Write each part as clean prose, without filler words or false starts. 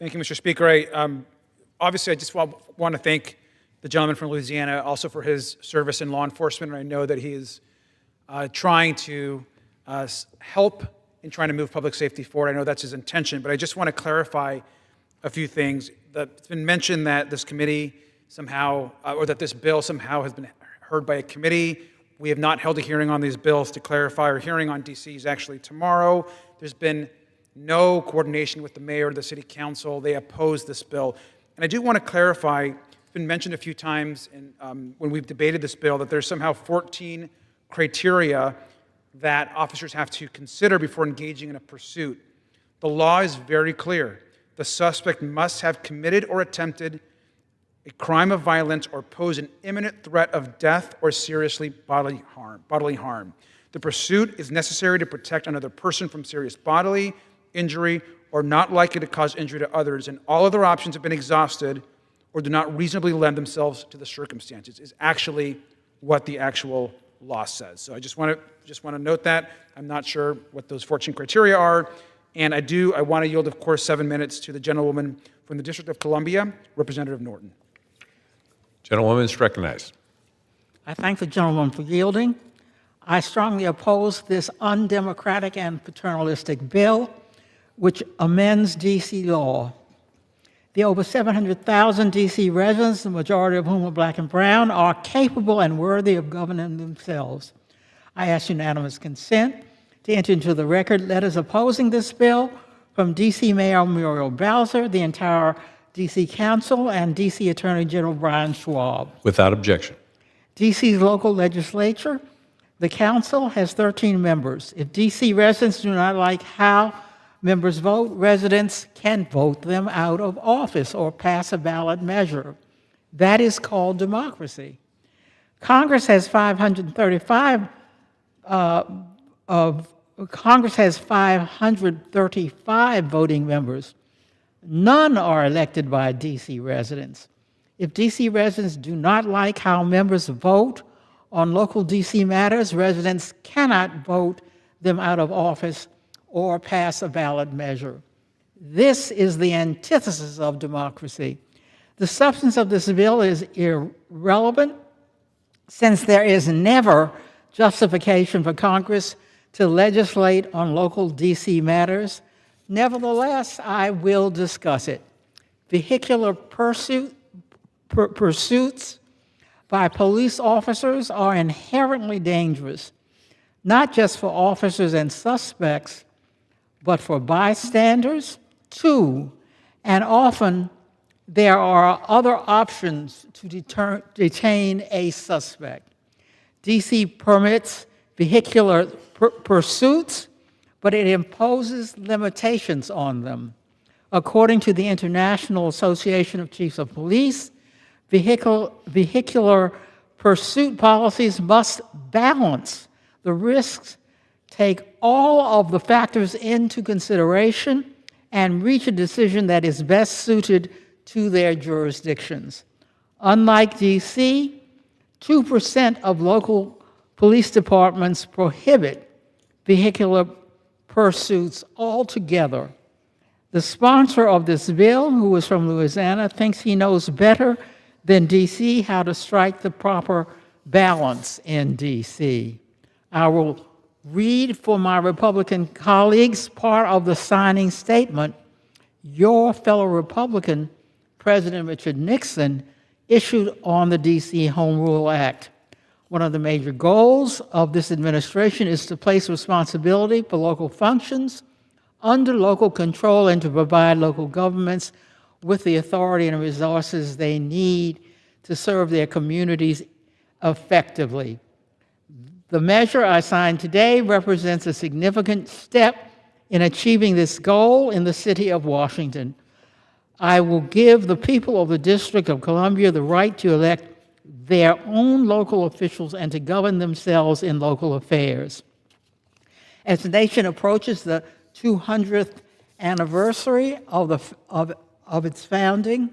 Thank you, Mr. Speaker. Obviously, I just want to thank the gentleman from Louisiana also for his service in law enforcement. And I know that he is trying to help in trying to move public safety forward. I know that's his intention, but I just want to clarify a few things. It's been mentioned that this committee somehow, or that this bill somehow has been heard by a committee. We have not held a hearing on these bills to clarify. Our hearing on DC is actually tomorrow. There's been no coordination with the mayor or the city council. They oppose this bill. And I do want to clarify, it's been mentioned a few times when we've debated this bill, that there's somehow 14 criteria that officers have to consider before engaging in a pursuit. The law is very clear. The suspect must have committed or attempted a crime of violence or pose an imminent threat of death or seriously bodily harm. The pursuit is necessary to protect another person from serious bodily injury or not likely to cause injury to others, and all other options have been exhausted or do not reasonably lend themselves to the circumstances, is actually what the actual law says. So I just want to note that. I'm not sure what those 14 criteria are, and I want to yield, of course, 7 minutes to the gentlewoman from the District of Columbia, Representative Norton. Gentlewoman is recognized. I thank the gentleman for yielding. I strongly oppose this undemocratic and paternalistic bill, which amends D.C. law. The over 700,000 D.C. residents, the majority of whom are black and brown, are capable and worthy of governing themselves. I ask unanimous consent to enter into the record letters opposing this bill from D.C. Mayor Muriel Bowser, the entire D.C. Council, and D.C. Attorney General Brian Schwab. Without objection. D.C.'s local legislature, the council, has 13 members. If D.C. residents do not like how members vote, residents can vote them out of office or pass a ballot measure. That is called democracy. Congress has 535 voting members. None are elected by D.C. residents. If D.C. residents do not like how members vote on local D.C. matters, residents cannot vote them out of office or pass a ballot measure. This is the antithesis of democracy. The substance of this bill is irrelevant since there is never justification for Congress to legislate on local D.C. matters. Nevertheless, I will discuss it. Vehicular pursuits by police officers are inherently dangerous, not just for officers and suspects, but for bystanders too. And often there are other options to detain a suspect. D.C. permits vehicular pursuits, but it imposes limitations on them. According to the International Association of Chiefs of Police, vehicular pursuit policies must balance the risks, take all of the factors into consideration, and reach a decision that is best suited to their jurisdictions. Unlike D.C., 2% of local police departments prohibit vehicular pursuits altogether. The sponsor of this bill, who is from Louisiana, thinks he knows better than D.C. how to strike the proper balance in D.C. I will read for my Republican colleagues part of the signing statement your fellow Republican, President Richard Nixon, issued on the D.C. Home Rule Act. One of the major goals of this administration is to place responsibility for local functions under local control and to provide local governments with the authority and resources they need to serve their communities effectively. The measure I signed today represents a significant step in achieving this goal in the city of Washington. I will give the people of the District of Columbia the right to elect their own local officials and to govern themselves in local affairs. As the nation approaches the 200th anniversary of its founding,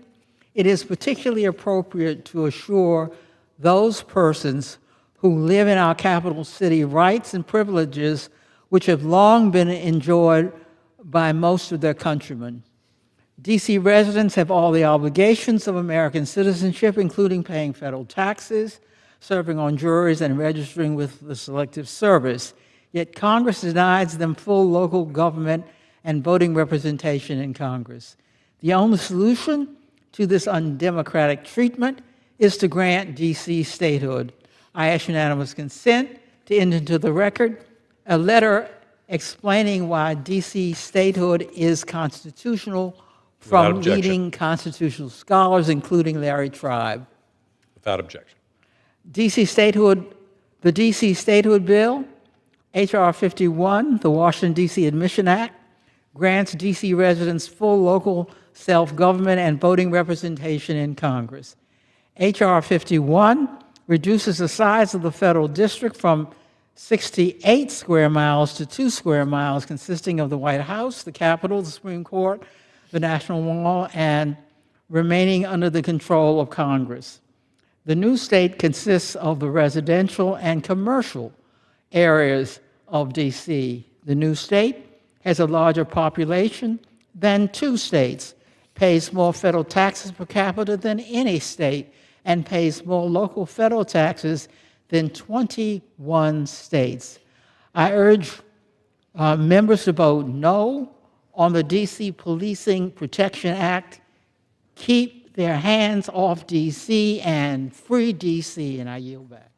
it is particularly appropriate to assure those persons who live in our capital city rights and privileges which have long been enjoyed by most of their countrymen. D.C. residents have all the obligations of American citizenship, including paying federal taxes, serving on juries, and registering with the Selective Service. Yet Congress denies them full local government and voting representation in Congress. The only solution to this undemocratic treatment is to grant D.C. statehood. I ask unanimous consent to enter into the record a letter explaining why D.C. statehood is constitutional Without from objection. leading constitutional scholars, including Larry Tribe. Without objection. D.C. statehood, the D.C. statehood bill, H.R. 51, the Washington, D.C. Admission Act, grants D.C. residents full local self-government and voting representation in Congress. H.R. 51 reduces the size of the federal district from 68 square miles to 2 square miles, consisting of the White House, the Capitol, the Supreme Court, the National Mall, and remaining under the control of Congress. The new state consists of the residential and commercial areas of D.C. The new state has a larger population than 2 states, pays more federal taxes per capita than any state, and pays more local federal taxes than 21 states. I urge members to vote no on the D.C. Policing Protection Act. Keep their hands off D.C. and free D.C., and I yield back.